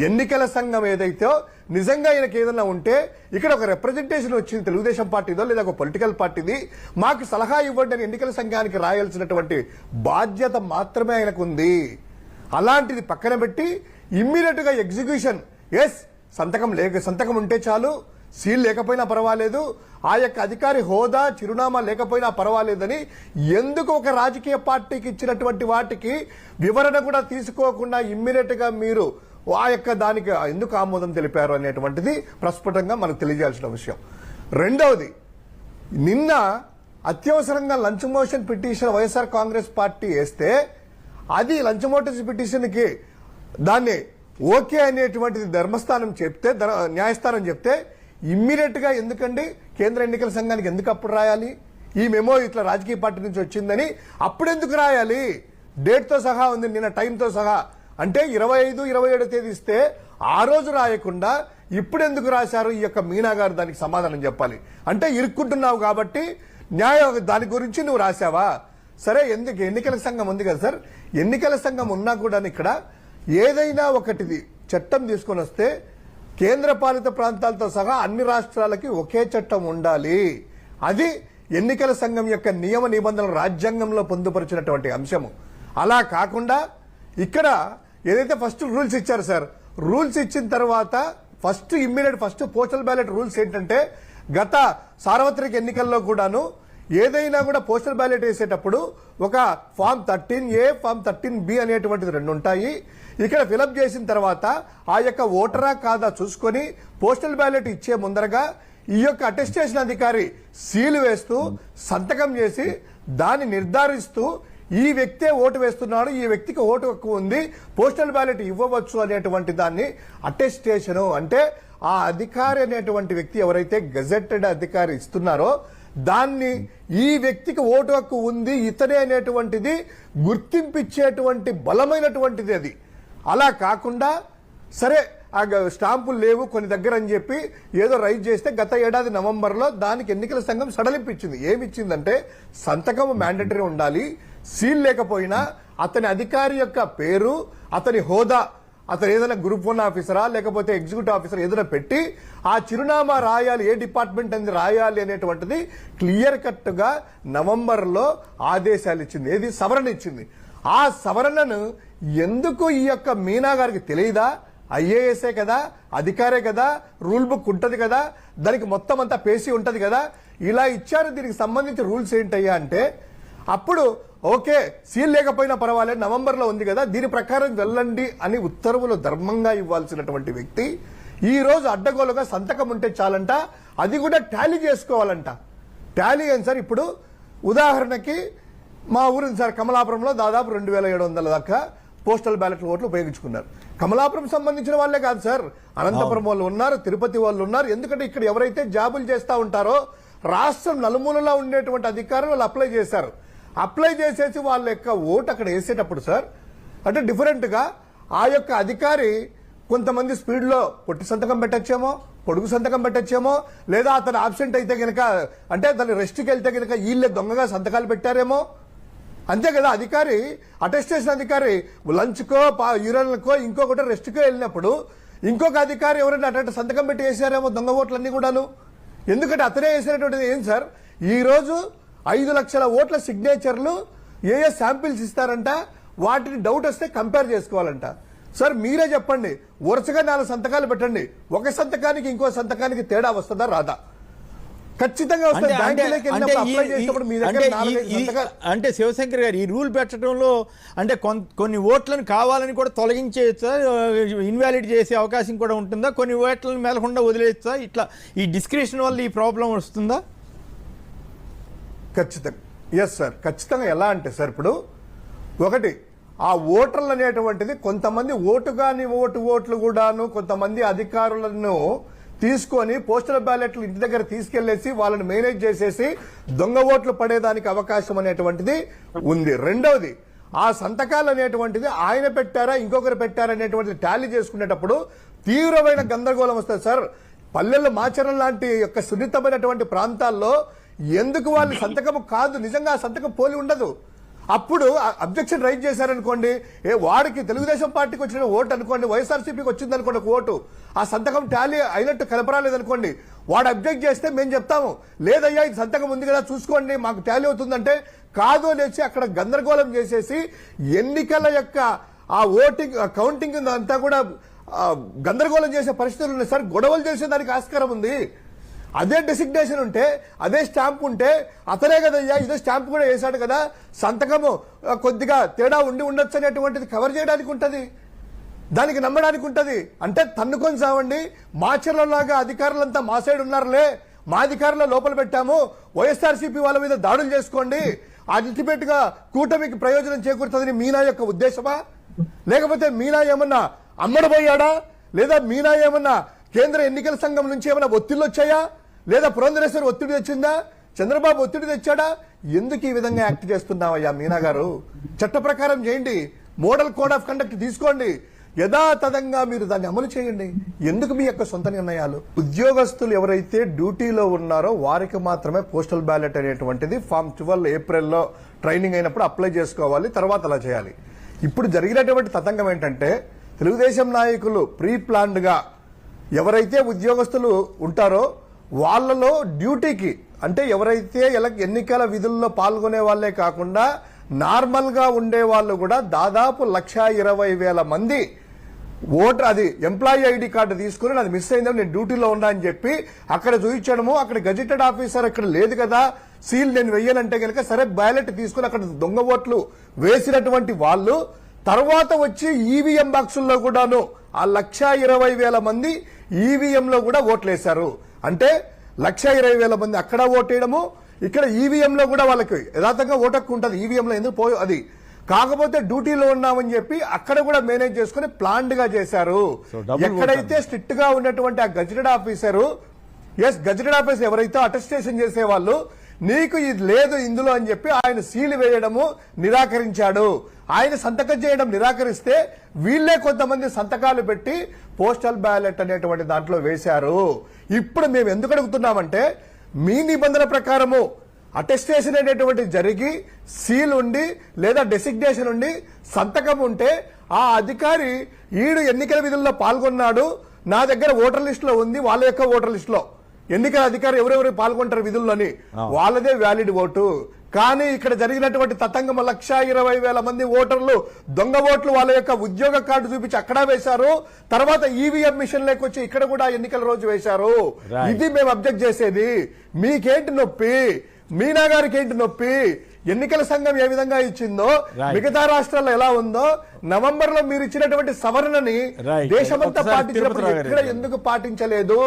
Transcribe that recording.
ఎన్నికల సంఘం ఏదైతే నిజంగా ఈయనకి ఏదైనా ఉంటే ఇక్కడ ఒక రిప్రజెంటేషన్ వచ్చింది తెలుగుదేశం పార్టీదో లేదా ఒక పొలిటికల్ పార్టీది మాకు సలహా ఇవ్వండి అని ఎన్నికల సంఘానికి రాయాల్సినటువంటి బాధ్యత మాత్రమే ఆయనకు ఉంది. అలాంటిది పక్కన పెట్టి ఇమ్మీడియట్ గా ఎగ్జిక్యూషన్ సంతకం ఉంటే చాలు, సీల్ లేకపోయినా పర్వాలేదు, ఆ యొక్క అధికారి హోదా చిరునామా లేకపోయినా పర్వాలేదని ఎందుకు ఒక రాజకీయ పార్టీకి ఇచ్చినటువంటి వాటికి వివరణ కూడా తీసుకోకుండా ఇమ్మీడియట్ గా మీరు ఆ యొక్క దానికి ఎందుకు ఆమోదం తెలిపారు అనేటువంటిది ప్రస్ఫుటంగా మనకు తెలియజేయాల్సిన విషయం. రెండవది, నిన్న అత్యవసరంగా lunch motion petition YSR Congress party వేస్తే అది లంచ్ మోషన్ పిటిషన్ కి దాన్ని ఓకే అనేటువంటిది ధర్మస్థానం చెప్తే, న్యాయస్థానం చెప్తే ఇమ్మీడియట్ గా ఎందుకండి కేంద్ర ఎన్నికల సంఘానికి ఎందుకు అప్పుడు రాయాలి? ఈ మెమో ఇట్లా రాజకీయ పార్టీ నుంచి వచ్చిందని అప్పుడెందుకు రాయాలి? డేట్ తో సహా ఉంది, నిన్న టైంతో సహా. అంటే 25, 27 తేదీ ఇస్తే ఆ రోజు రాయకుండా ఇప్పుడెందుకు రాశారు? ఈ యొక్క మీనా గారు దానికి సమాధానం చెప్పాలి. అంటే ఇరుక్కుంటున్నావు కాబట్టి దాని గురించి నువ్వు రాశావా? సరే, ఎందుకు ఎన్నికల సంఘం ఉంది కదా సార్, ఎన్నికల సంఘం ఉన్నా కూడా ఇక్కడ ఏదైనా ఒకటిది చట్టం తీసుకొని వస్తే కేంద్ర పాలిత ప్రాంతాలతో సహా అన్ని రాష్ట్రాలకి ఒకే చట్టం ఉండాలి. అది ఎన్నికల సంఘం యొక్క నియమ నిబంధనలు రాజ్యాంగంలో పొందుపరిచినటువంటి అంశము. అలా కాకుండా ఇక్కడ ఏదైతే ఫస్ట్ రూల్స్ ఇచ్చారు సార్, రూల్స్ ఇచ్చిన తర్వాత ఫస్ట్ పోస్టల్ బ్యాలెట్ రూల్స్ ఏంటంటే గత సార్వత్రిక ఎన్నికల్లో కూడాను ఏదైనా కూడా పోస్టల్ బ్యాలెట్ వేసేటప్పుడు ఒక ఫామ్ 13A, ఫామ్ 13B అనేటువంటిది రెండు ఉంటాయి. ఇక్కడ ఫిలప్ చేసిన తర్వాత ఆ యొక్క ఓటరా కాదా చూసుకొని పోస్టల్ బ్యాలెట్ ఇచ్చే ముందరగా ఈ యొక్క అటెస్టేషన్ అధికారి సీలు వేస్తూ సంతకం చేసి దాన్ని నిర్ధారిస్తూ ఈ వ్యక్తే ఓటు వేస్తున్నాడు, ఈ వ్యక్తికి ఓటు ఎక్కువ ఉంది, పోస్టల్ బ్యాలెట్ ఇవ్వవచ్చు అనేటువంటి దాన్ని అటెస్టేషన్ అంటే ఆ అధికారి అనేటువంటి వ్యక్తి ఎవరైతే గెజెటెడ్ అధికారి ఇస్తున్నారో దాన్ని ఈ వ్యక్తికి ఓటు హక్కు ఉంది ఇతనే అనేటువంటిది గుర్తింపిచ్చేటువంటి బలమైనటువంటిది అది. అలా కాకుండా సరే ఆ స్టాంపులు లేవు కొన్ని దగ్గర అని చెప్పి ఏదో రైజ్ చేస్తే గత ఏడాది నవంబర్లో దానికి ఎన్నికల సంఘం సడలింపించింది. ఏమిచ్చిందంటే సంతకం మ్యాండేటరీ ఉండాలి, సీల్ లేకపోయినా అతని అధికారి యొక్క పేరు, అతని హోదా, అతను ఏదైనా గ్రూప్ 1 ఆఫీసరా లేకపోతే ఎగ్జిక్యూటివ్ ఆఫీసర్ ఏదైనా పెట్టి ఆ చిరునామా రాయాలి, ఏ డిపార్ట్మెంట్ అనేది రాయాలి అనేటువంటిది క్లియర్ కట్ గా నవంబర్లో ఆదేశాలు ఇచ్చింది. ఏది సవరణ ఇచ్చింది. ఆ సవరణను ఎందుకు ఈ యొక్క మీనా గారికి తెలియదా? ఐఏఎస్ఏ కదా, అధికారే కదా, రూల్ బుక్ ఉంటది కదా, దానికి మొత్తం అంతా పేసి ఉంటది కదా, ఇలా ఇచ్చారు. దీనికి సంబంధించి రూల్స్ ఏంటయ్యా అంటే అప్పుడు ఓకే సీల్ లేకపోయినా పర్వాలేదు నవంబర్లో ఉంది కదా దీని ప్రకారం వెళ్ళండి అని ఉత్తర్వులు ధర్మంగా ఇవ్వాల్సినటువంటి వ్యక్తి ఈ రోజు అడ్డగోలుగా సంతకం ఉంటే చాలంట, అది కూడా టాలీ చేసుకోవాలంట. టాలీ ఏం సార్? ఇప్పుడు ఉదాహరణకి మా ఊరు సార్ కమలాపురంలో దాదాపు 2700 దాకా పోస్టల్ బ్యాలెట్ ఓట్లు ఉపయోగించుకున్నారు. కమలాపురం సంబంధించిన వాళ్ళే కాదు సార్, అనంతపురం వాళ్ళు ఉన్నారు, తిరుపతి వాళ్ళు ఉన్నారు. ఎందుకంటే ఇక్కడ ఎవరైతే జాబులు చేస్తా ఉంటారో రాష్ట్రం నలుమూలలా ఉండేటువంటి అధికారులు వాళ్ళు అప్లై చేశారు. అప్లై చేసేసి వాళ్ళ యొక్క ఓటు అక్కడ వేసేటప్పుడు సార్ అంటే డిఫరెంట్ గా ఆ యొక్క అధికారి కొంతమంది స్పీడ్ లో పొట్టి సంతకం పెట్టచ్చేమో, పొడుగు సంతకం పెట్టచ్చేమో, లేదా అతను ఆబ్సెంట్ అయితే గనక అంటే తను రెస్ట్కి వెళ్తే గనక వీళ్ళే దొంగగా సంతకాలు పెట్టారేమో. అంతే కదా, అధికారి అటెస్టేషన్ అధికారి లంచ్కో యూరన్కో ఇంకొకటి రెస్ట్కో వెళ్ళినప్పుడు ఇంకొక అధికారి ఎవరైనా అటు సంతకం పెట్టి వేసారేమో దొంగ ఓట్లన్నీ కూడాను. ఎందుకంటే అతనే వేసినటువంటిది ఏం సార్, ఈ రోజు 5 లక్షల ఓట్ల సిగ్నేచర్లు ఏ శాంపిల్స్ ఇస్తారంట, వాటిని డౌట్ వస్తే కంపేర్ చేసుకోవాలంట. సార్ మీరే చెప్పండి, వరుసగా 4 సంతకాలు పెట్టండి, ఒక సంతకానికి ఇంకో సంతకానికి తేడా వస్తుందా రాదా? ఖచ్చితంగా వస్తుంది. అంటే శివశంకర్ గారు ఈ రూల్ పెట్టడంలో అంటే కొన్ని ఓట్లను కావాలని కూడా తొలగించేయచ్చా, ఇన్వాలిడ్ చేసే అవకాశం కూడా ఉంటుందా, కొన్ని ఓట్లను మేలకుండా వదిలేయచ్చా, ఇట్లా ఈ డిస్క్రిప్షన్ వల్ల ఈ ప్రాబ్లం వస్తుందా? ఖచ్చితంగా ఎస్ సార్, ఖచ్చితంగా. ఎలా అంటే సార్ ఇప్పుడు ఒకటి ఆ ఓటర్లు అనేటువంటిది కొంతమంది ఓటుగాని ఓట్లు కూడాను కొంతమంది అధికారులను తీసుకొని పోస్టల్ బ్యాలెట్లు ఇంటి దగ్గర తీసుకెళ్లేసి వాళ్ళని మేనేజ్ చేసేసి దొంగ ఓట్లు పడేదానికి అవకాశం అనేటువంటిది ఉంది. రెండవది ఆ సంతకాలు అనేటువంటిది ఆయన పెట్టారా ఇంకొకరు పెట్టారా అనేటువంటిది టాలీ చేసుకునేటప్పుడు తీవ్రమైన గందరగోళం వస్తుంది సార్. పల్లెల్లో మాచరం లాంటి యొక్క సున్నితమైనటువంటి ప్రాంతాల్లో ఎందుకు వాళ్ళ సంతకం కాదు, నిజంగా ఆ సంతకం పోలి ఉండదు. అప్పుడు అబ్జెక్షన్ రైజ్ చేశారనుకోండి, వాడికి తెలుగుదేశం పార్టీకి వచ్చిన ఓటు అనుకోండి, వైఎస్ఆర్సీపీకి వచ్చింది అనుకోండి ఒక ఓటు, ఆ సంతకం టాలీ అయినట్టు కనపరాలేదనుకోండి, వాడు అబ్జెక్ట్ చేస్తే మేము చెప్తాము లేదయ్యా ఇది సంతకం ఉంది కదా చూసుకోండి మాకు టాలీ అవుతుందంటే కాదు అనేసి అక్కడ గందరగోళం చేసేసి ఎన్నికల యొక్క ఆ ఓటింగ్ కౌంటింగ్ అంతా కూడా గందరగోళం చేసే పరిస్థితులు ఉన్నాయి సార్. గొడవలు చేసే దానికి ఆస్కారం ఉంది. అదే డెసిగ్నేషన్ ఉంటే, అదే స్టాంప్ ఉంటే అతనే కదయ్యా ఇదే స్టాంప్ కూడా వేశాడు కదా, సంతకము కొద్దిగా తేడా ఉండొచ్చు అనేటువంటిది కవర్ చేయడానికి ఉంటది, దానికి నమ్మడానికి ఉంటది. అంటే తన్నుకొని సావండి, మాచర్లలాగా అధికారులంతా మా సైడ్ ఉన్నారులే, మా అధికారుల లోపల పెట్టాము, వైఎస్ఆర్సీపీ వాళ్ళ మీద దాడులు చేసుకోండి, అల్టిమేట్ గా కూటమికి ప్రయోజనం చేకూరుతుందని మీనా యొక్క ఉద్దేశమా? లేకపోతే మీనా ఏమన్నా అమ్మడబోయాడా? లేదా మీనా ఏమన్నా కేంద్ర ఎన్నికల సంఘం నుంచి ఏమైనా ఒత్తిళ్లు వచ్చాయా? లేదా పురంధరేశ్వరి ఒత్తిడి తెచ్చిందా? చంద్రబాబు ఒత్తిడి తెచ్చాడా? ఎందుకు ఈ విధంగా యాక్ట్ చేస్తున్నావయ్యా మీనా గారు? చట్ట ప్రకారం చేయండి, మోడల్ కోడ్ ఆఫ్ కండక్ట్ తీసుకోండి, యథాతథంగా మీరు దాన్ని అమలు చేయండి. ఎందుకు మీ యొక్క సొంత నిర్ణయాలు? ఉద్యోగస్తులు ఎవరైతే డ్యూటీలో ఉన్నారో వారికి మాత్రమే పోస్టల్ బ్యాలెట్ అనేటువంటిది ఫామ్ 12 ఏప్రిల్లో ట్రైనింగ్ అయినప్పుడు అప్లై చేసుకోవాలి, తర్వాత అలా చేయాలి. ఇప్పుడు జరిగినటువంటి తతంగం ఏంటంటే తెలుగుదేశం నాయకులు ప్రీ ప్లాన్డ్ గా ఎవరైతే ఉద్యోగస్తులు ఉంటారో వాళ్ళలో డ్యూటీకి అంటే ఎవరైతే ఎన్నికల విధుల్లో పాల్గొనే వాళ్ళే కాకుండా నార్మల్ గా ఉండే వాళ్ళు కూడా దాదాపు 1,20,000 మంది ఓటర్ అది ఎంప్లాయీ ఐడి కార్డు తీసుకుని అది మిస్ అయిందని నేను డ్యూటీలో ఉన్నా అని చెప్పి అక్కడ చూపించడము, అక్కడ గజెటెడ్ ఆఫీసర్ అక్కడ లేదు కదా సీల్ నేను వెయ్యనంటే కనుక సరే బ్యాలెట్ తీసుకుని అక్కడ దొంగ ఓట్లు వేసినటువంటి వాళ్ళు తర్వాత వచ్చి ఈవీఎం బాక్సుల్లో కూడాను ఆ 1,20,000 మంది ఈవీఎంలో కూడా ఓట్లేశారు. అంటే 1,20,000 మంది అక్కడ ఓటేయడము, ఇక్కడ ఈవీఎంలో కూడా వాళ్ళకి యథార్థంగా ఓటక్కు ఉంటుంది, ఈవీఎంలో ఎందుకు అది కాకపోతే డ్యూటీలో ఉన్నామని చెప్పి అక్కడ కూడా మేనేజ్ చేసుకుని ప్లాన్డ్ గా చేశారు. ఎక్కడైతే స్ట్రిక్ట్ గా ఉన్నటువంటి ఆ గజెటెడ్ ఆఫీసర్ గజెటెడ్ ఆఫీసర్ ఎవరైతే అటెస్టేషన్ చేసేవాళ్ళు నీకు ఇది లేదు ఇందులో అని చెప్పి ఆయన సీల్ వేయడము నిరాకరించాడు. ఆయన సంతకం చేయడం నిరాకరిస్తే వీళ్లే కొంతమంది సంతకాలు పెట్టి పోస్టల్ బ్యాలెట్ అనేటువంటి దాంట్లో వేశారు. ఇప్పుడు మేము ఎందుకు అడుగుతున్నామంటే మీ నిబంధన ప్రకారము అటెస్టేషన్ అనేటువంటి జరిగి సీల్ ఉండి లేదా డెసిగ్నేషన్ ఉండి సంతకం ఉంటే ఆ అధికారి ఈడు ఎన్నికల విధుల్లో పాల్గొన్నాడు, నా దగ్గర ఓటర్ లిస్ట్ లో ఉంది, వాళ్ళ యొక్క ఓటర్ లిస్ట్ లో ఎన్నికల అధికారి ఎవరెవరు పాల్గొంటారు విధుల్లోని వాళ్ళదే వ్యాలిడ్ ఓటు. కానీ ఇక్కడ జరిగినటువంటి తతంగం 1,20,000 మంది ఓటర్లు దొంగ ఓట్లు వాళ్ళ యొక్క ఉద్యోగ కార్డు చూపించి అక్కడ వేశారు, తర్వాత ఈవీఎం మిషన్ లేకొచ్చి ఇక్కడ కూడా ఎన్నికల రోజు వేశారు. ఇది మేము అబ్జెక్ట్ చేసేది. మీకేంటి నొప్పి? మీనా గారికి ఏంటి నొప్పి? ఎన్నికల సంఘం ఏ విధంగా ఇచ్చిందో మిగతా రాష్ట్రాల్లో ఎలా ఉందో నవంబర్ లో మీరు ఇచ్చినటువంటి సవరణని దేశమంతా పాటించినప్పుడు ఎక్కడ ఎందుకు పాటించలేదు?